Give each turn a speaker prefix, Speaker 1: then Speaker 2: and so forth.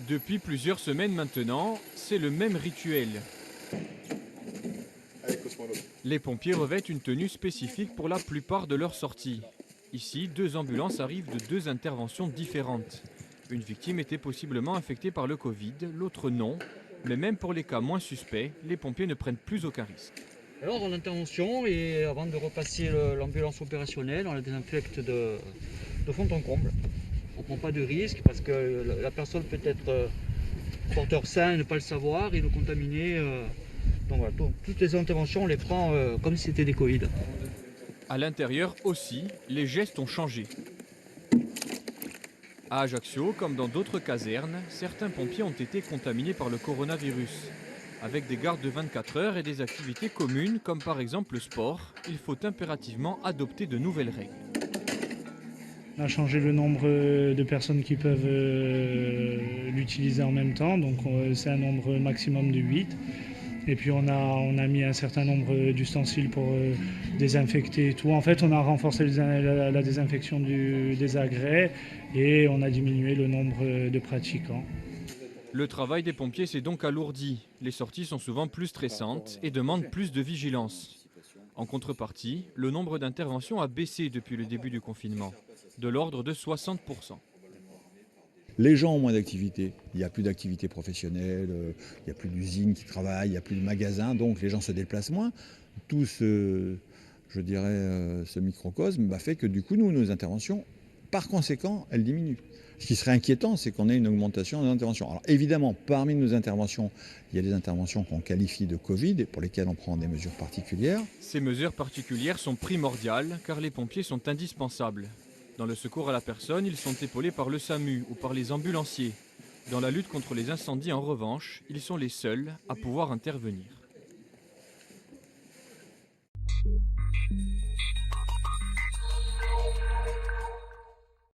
Speaker 1: Depuis plusieurs semaines maintenant, c'est le même rituel. Les pompiers revêtent une tenue spécifique pour la plupart de leurs sorties. Ici, 2 ambulances arrivent de 2 interventions différentes. Une victime était possiblement infectée par le Covid, l'autre non. Mais même pour les cas moins suspects, les pompiers ne prennent plus aucun risque.
Speaker 2: Alors en intervention et avant de repasser l'ambulance opérationnelle, on la désinfecte de fond en comble. On ne prend pas de risque parce que la personne peut être porteur sain et ne pas le savoir et le contaminer. Donc voilà, toutes les interventions, on les prend comme si c'était des Covid.
Speaker 1: À l'intérieur aussi, les gestes ont changé. À Ajaccio, comme dans d'autres casernes, certains pompiers ont été contaminés par le coronavirus. Avec des gardes de 24 heures et des activités communes, comme par exemple le sport, il faut impérativement adopter de nouvelles règles.
Speaker 3: On a changé le nombre de personnes qui peuvent l'utiliser en même temps, donc c'est un nombre maximum de 8. Et puis on a mis un certain nombre d'ustensiles pour désinfecter tout. En fait, on a renforcé la désinfection des agrès et on a diminué le nombre de pratiquants.
Speaker 1: Le travail des pompiers s'est donc alourdi. Les sorties sont souvent plus stressantes et demandent plus de vigilance. En contrepartie, le nombre d'interventions a baissé depuis le début du confinement, de l'ordre de 60%.
Speaker 4: Les gens ont moins d'activité. Il n'y a plus d'activité professionnelle, il n'y a plus d'usines qui travaillent, il n'y a plus de magasins, donc les gens se déplacent moins. Tout ce microcosme fait que du coup, nos interventions, par conséquent, elles diminuent. Ce qui serait inquiétant, c'est qu'on ait une augmentation des interventions. Alors évidemment, parmi nos interventions, il y a des interventions qu'on qualifie de Covid et pour lesquelles on prend des mesures particulières.
Speaker 1: Ces mesures particulières sont primordiales car les pompiers sont indispensables. Dans le secours à la personne, ils sont épaulés par le SAMU ou par les ambulanciers. Dans la lutte contre les incendies, en revanche, ils sont les seuls à pouvoir intervenir.